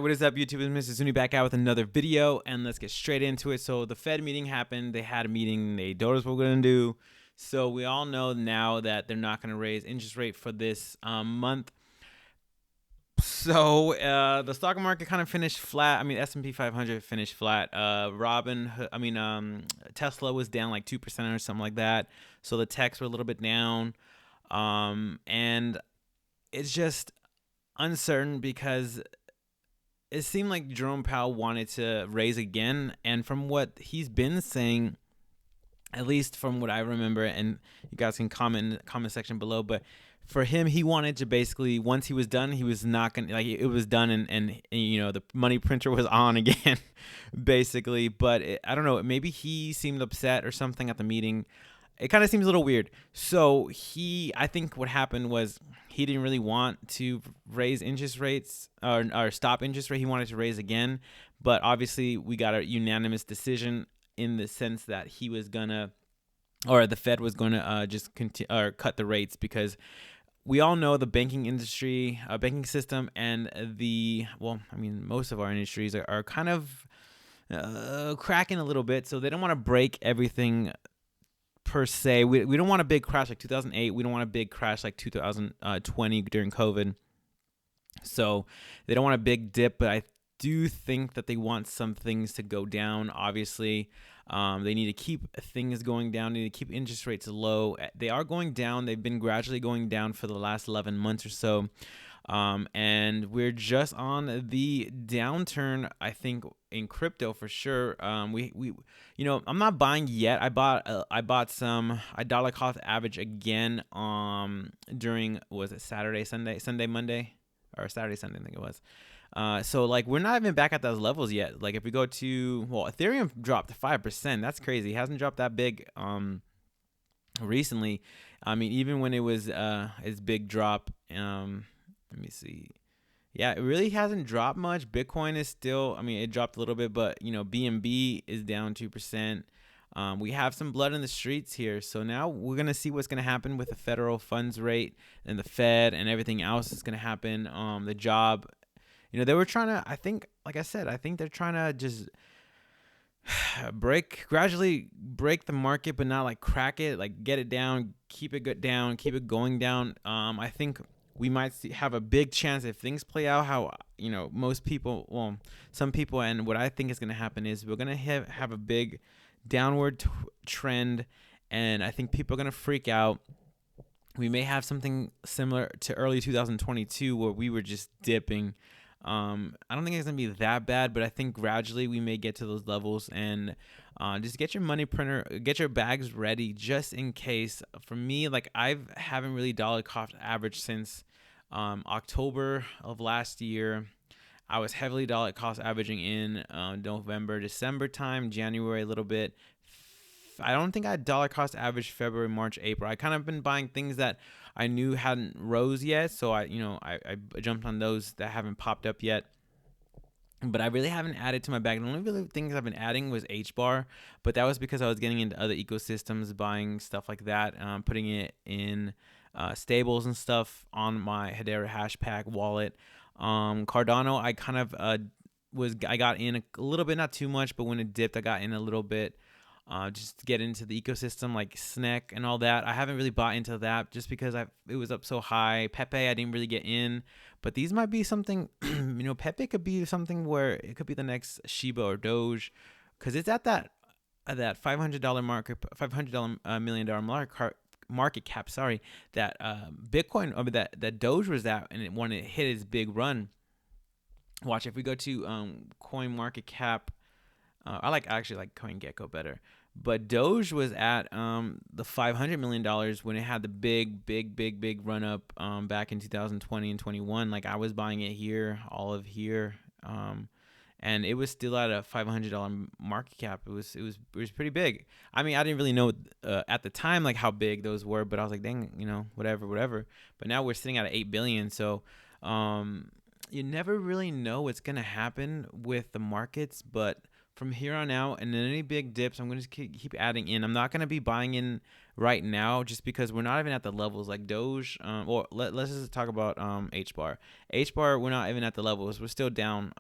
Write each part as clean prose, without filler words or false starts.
What is up, YouTube? It's Mr. Zuni back out with another video, and let's get straight into it. So the Fed meeting happened. They had a meeting. They told us what we're going to do. So we all know now that they're not going to raise interest rate for this month. So the stock market kind of finished flat. I mean, S&P 500 finished flat. Tesla was down like 2% or something like that. So the techs were a little bit down. And it's just uncertain because it seemed like Jerome Powell wanted to raise again, and from what he's been saying, at least from what I remember, and you guys can comment in the comment section below, but for him, he wanted to basically, once he was done, he was not gonna, like, it was done, and you know, the money printer was on again, basically. But I don't know, maybe he seemed upset or something at the meeting. It kind of seems a little weird. So I think what happened was he didn't really want to raise interest rates or stop interest rate. He wanted to raise again, but obviously we got a unanimous decision in the sense that he was gonna, or the Fed was gonna just continue or cut the rates, because we all know the banking industry, banking system, and most of our industries are kind of cracking a little bit. So they don't want to break everything per se. We don't want a big crash like 2008. We don't want a big crash like 2020 during COVID. So they don't want a big dip, but I do think that they want some things to go down. Obviously, they need to keep things going down. They need to keep interest rates low. They are going down. They've been gradually going down for the last 11 months or so. And we're just on the downturn, I think, in crypto for sure. I'm not buying yet. I bought some. I dollar cost average again. During, was it Saturday, Sunday, Monday, or Saturday, Sunday? I think it was. So like we're not even back at those levels yet. Like if we go to, Ethereum dropped 5%. That's crazy. It hasn't dropped that big recently. I mean, even when it was its big drop. Let me see. Yeah, it really hasn't dropped much. Bitcoin is still, I mean, it dropped a little bit, but BNB is down 2%. We have some blood in the streets here. So now we're going to see what's going to happen with the federal funds rate and the Fed and everything else that's going to happen. The job, they were trying to, I think, like I said, I think they're trying to just gradually break the market, but not like crack it, like get it down, keep it good down, keep it going down. I think we might have a big chance if things play out how, most people, some people, and what I think is going to happen is we're going to have a big downward trend, and I think people are going to freak out. We may have something similar to early 2022 where we were just dipping. I don't think it's going to be that bad, but I think gradually we may get to those levels, and just get your money printer, get your bags ready just in case. For me, like I haven't really dollar cost averaged since October of last year. I was heavily dollar cost averaging in November, December time, January a little bit. I don't think I dollar cost averaged February, March, April. I kind of been buying things that I knew hadn't rose yet, so I jumped on those that haven't popped up yet. But I really haven't added to my bag. The only really things I've been adding was HBAR, but that was because I was getting into other ecosystems, buying stuff like that, putting it in stables and stuff on my Hedera Hashpack wallet. Cardano, I kind of I got in a little bit, not too much, but when it dipped, I got in a little bit. Just to get into the ecosystem like SNEC and all that. I haven't really bought into that just because it was up so high. Pepe, I didn't really get in, but these might be something, Pepe could be something where it could be the next Shiba or Doge, because it's at that $500 market, $500 million market cap. Sorry, that Bitcoin, or that Doge was at, and when it hit its big run. Watch, if we go to coin market cap. I actually like CoinGecko better, but Doge was at the $500 million when it had the big run up back in 2020 and 21. Like I was buying it here, all of here, and it was still at a $500 market cap. It was pretty big. I mean, I didn't really know at the time like how big those were, but I was like, dang, whatever. But now we're sitting at 8 billion, so you never really know what's gonna happen with the markets, but from here on out, and then any big dips, I'm gonna just keep adding in. I'm not gonna be buying in right now just because we're not even at the levels like Doge. Or let's just talk about H bar. H bar, we're not even at the levels. We're still down.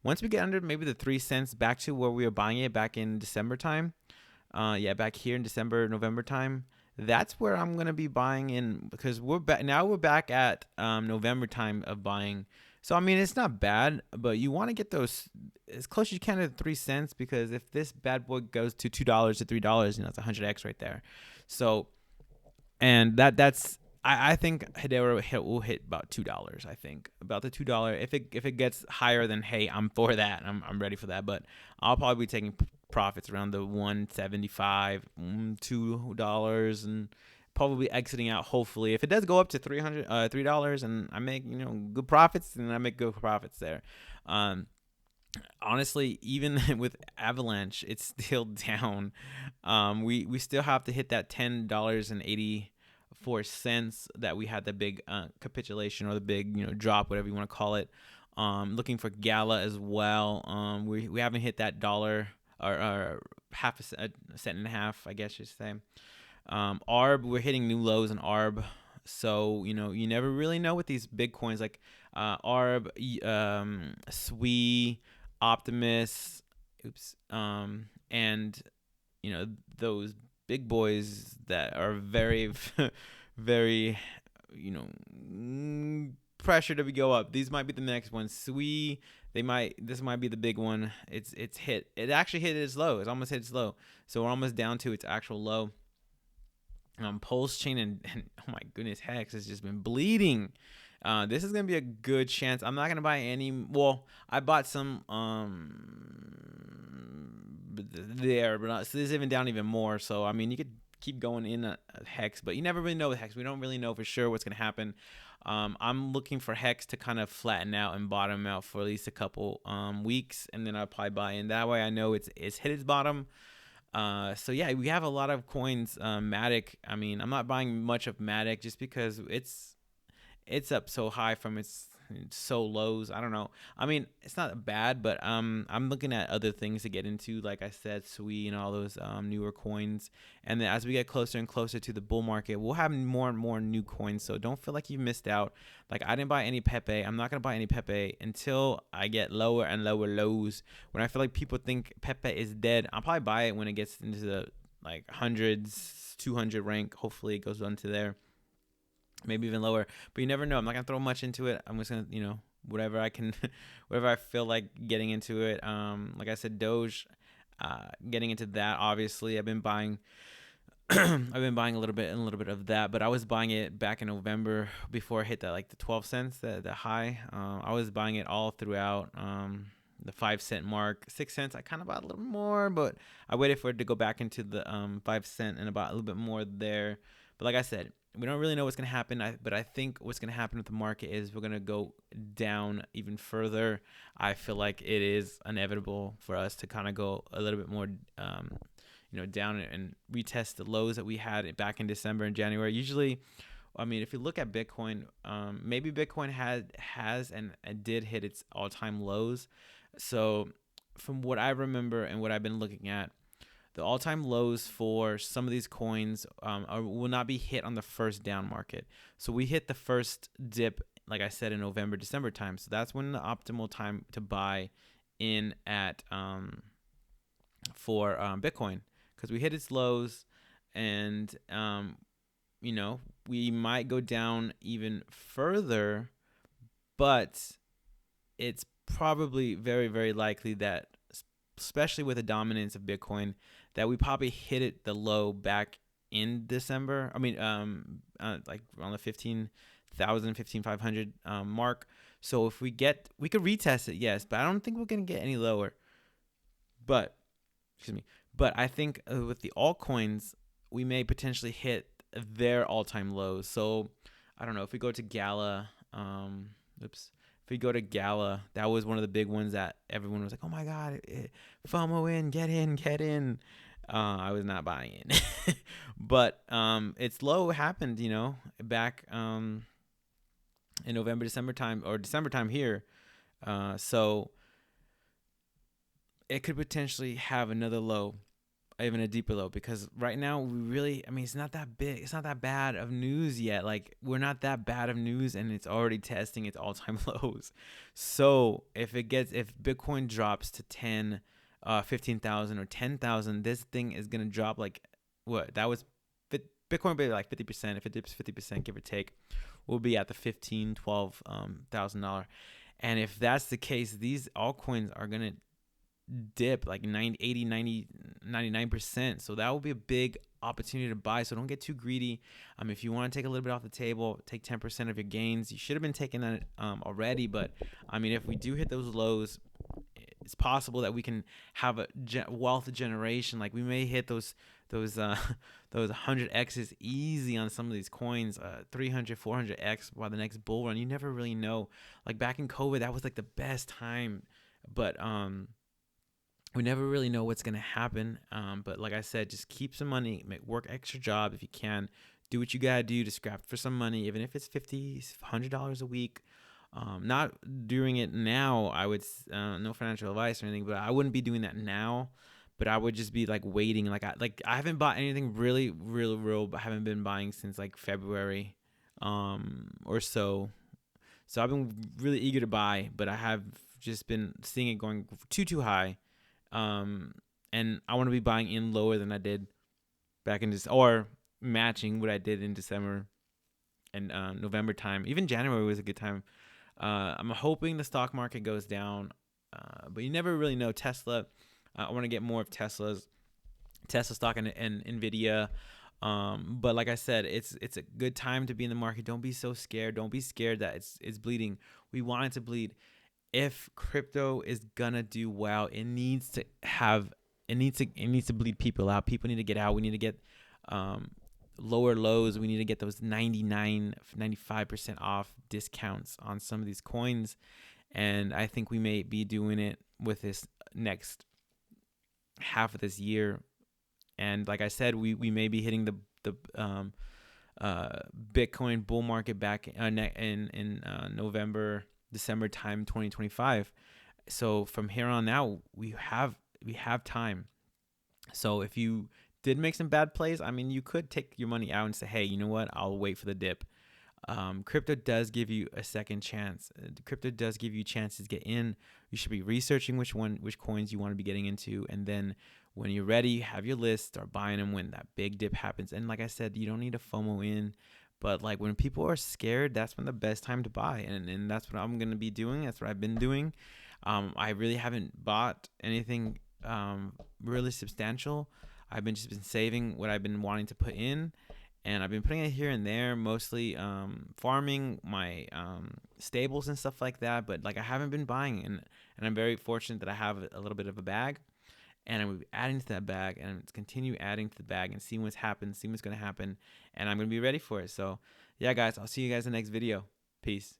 Once we get under maybe the 3 cents back to where we were buying it back in December time. Yeah, back here in December, November time. That's where I'm gonna be buying in because we're back now. We're back at November time of buying. So I mean, it's not bad, but you want to get those as close as you can to 3 cents because if this bad boy goes to $2 to $3, it's 100x right there. So and that's I think Hedera will hit about $2. I think about the $2. If it gets higher, then hey, I'm for that. I'm ready for that. But I'll probably be taking profits around the 175, $2, and probably exiting out. Hopefully, if it does go up to $3, and I make good profits, then I make good profits there. Honestly, even with Avalanche, it's still down. We still have to hit that $10.84 that we had the big capitulation or the big drop, whatever you want to call it. Looking for Gala as well. We haven't hit that dollar or half a cent and a half, I guess you should say. ARB, we're hitting new lows in ARB. So, you never really know with these big coins like ARB, SWE, Optimus, and those big boys that are very, very, pressure to go up. These might be the next ones. SWE, this might be the big one. It's hit. It actually hit its low. It almost hit its low. So we're almost down to its actual low. Pulse chain and oh my goodness, Hex has just been bleeding. This is gonna be a good chance. I'm not gonna buy any. Well, I bought some there, but not, so this is even down even more. So I mean, you could keep going in Hex, but you never really know with Hex. We don't really know for sure what's gonna happen. I'm looking for Hex to kind of flatten out and bottom out for at least a couple weeks, and then I'll probably buy in. That way, I know it's hit its bottom. So yeah, we have a lot of coins. Matic. I mean, I'm not buying much of Matic just because it's up so high from its so lows. I don't know. I mean, it's not bad, but I'm looking at other things to get into. Like I said, SWE and all those newer coins. And then as we get closer and closer to the bull market, we'll have more and more new coins. So don't feel like you missed out. Like I didn't buy any Pepe. I'm not gonna buy any Pepe until I get lower and lower lows. When I feel like people think Pepe is dead, I'll probably buy it when it gets into the like hundreds, 200 rank. Hopefully it goes on to there. Maybe even lower, but you never know. I'm not gonna throw much into it. I'm just gonna, whatever I can, whatever I feel like getting into it. Like I said, Doge, getting into that. Obviously, I've been buying, I've been buying a little bit of that, but I was buying it back in November before I hit that like the 12 cents, the high. I was buying it all throughout. The 5 cent mark, 6 cents. I kind of bought a little more, but I waited for it to go back into the 5 cent and about a little bit more there. But like I said, we don't really know what's going to happen, but I think what's going to happen with the market is we're going to go down even further. I feel like it is inevitable for us to kind of go a little bit more, down and retest the lows that we had back in December and January. Usually, I mean, if you look at Bitcoin, maybe Bitcoin has and did hit its all-time lows. So from what I remember and what I've been looking at, the all-time lows for some of these coins will not be hit on the first down market. So we hit the first dip, like I said, in November, December time. So that's when the optimal time to buy in at for Bitcoin, because we hit its lows, and we might go down even further, but it's probably very, very likely that, especially with the dominance of Bitcoin, that we probably hit it the low back in December. I mean, like around the 15,500 mark. So if we could retest it, yes, but I don't think we're gonna get any lower. But I think with the altcoins, we may potentially hit their all-time lows. So I don't know if we go to Gala. If we go to Gala, that was one of the big ones that everyone was like, "Oh my God, FOMO in, get in." I was not buying it, but its low happened, back in November, December time here. So it could potentially have another low, even a deeper low, because right now we really, I mean, it's not that big, it's not that bad of news yet. Like, we're not that bad of news, and it's already testing its all-time lows. So if Bitcoin drops to 15,000 or 10,000, this thing is gonna drop like, what, that was Bitcoin will be like 50%. If it dips 50%, give or take, we'll be at the 15, 12 thousand dollar. And if that's the case, these altcoins are gonna dip like 90, 80, 90, 99%. So that will be a big opportunity to buy. So don't get too greedy. If you want to take a little bit off the table, take 10% of your gains. You should have been taking that already. But I mean, if we do hit those lows, it's possible that we can have a wealth generation. Like, we may hit those those 100x's easy on some of these coins, 300, 400x by the next bull run. You never really know. Like, back in COVID, that was like the best time. But we never really know what's gonna happen. But like I said, just keep some money, work extra job if you can, do what you gotta do to scrap for some money, even if it's $50, $100 a week. Not doing it now. I would no financial advice or anything, but I wouldn't be doing that now. But I would just be like waiting. I haven't bought anything really, really real. But I haven't been buying since like February, or so. So I've been really eager to buy, but I have just been seeing it going too high. Um, and I want to be buying in lower than I did back in this, or matching what I did in December and November time. Even January was a good time. I'm hoping the stock market goes down, but you never really know. Tesla, I want to get more of Tesla stock and Nvidia. But like I said, it's a good time to be in the market. Don't be so scared. Don't be scared that it's bleeding. We want it to bleed. If crypto is gonna do well, it needs to bleed people out. People need to get out. We need to get lower lows. We need to get those 95% off discounts on some of these coins. And I think we may be doing it with this next half of this year. And like I said, we may be hitting the Bitcoin bull market back in November, December time, 2025. So from here on out, we have time. So if you did make some bad plays, I mean, you could take your money out and say, hey, you know what? I'll wait for the dip. Crypto does give you a second chance. Crypto does give you chances to get in. You should be researching which coins you want to be getting into, and then when you're ready, you have your list, start buying them when that big dip happens. And like I said, you don't need to FOMO in, but like when people are scared, that's when the best time to buy, and that's what I'm gonna be doing. That's what I've been doing. I really haven't bought anything really substantial. I've been saving what I've been wanting to put in, and I've been putting it here and there, mostly farming my stables and stuff like that. But like, I haven't been buying, and I'm very fortunate that I have a little bit of a bag, and I'm adding to that bag, and I'm continue adding to the bag and seeing what's happened, seeing what's gonna happen, and I'm gonna be ready for it. So yeah, guys, I'll see you guys in the next video. Peace.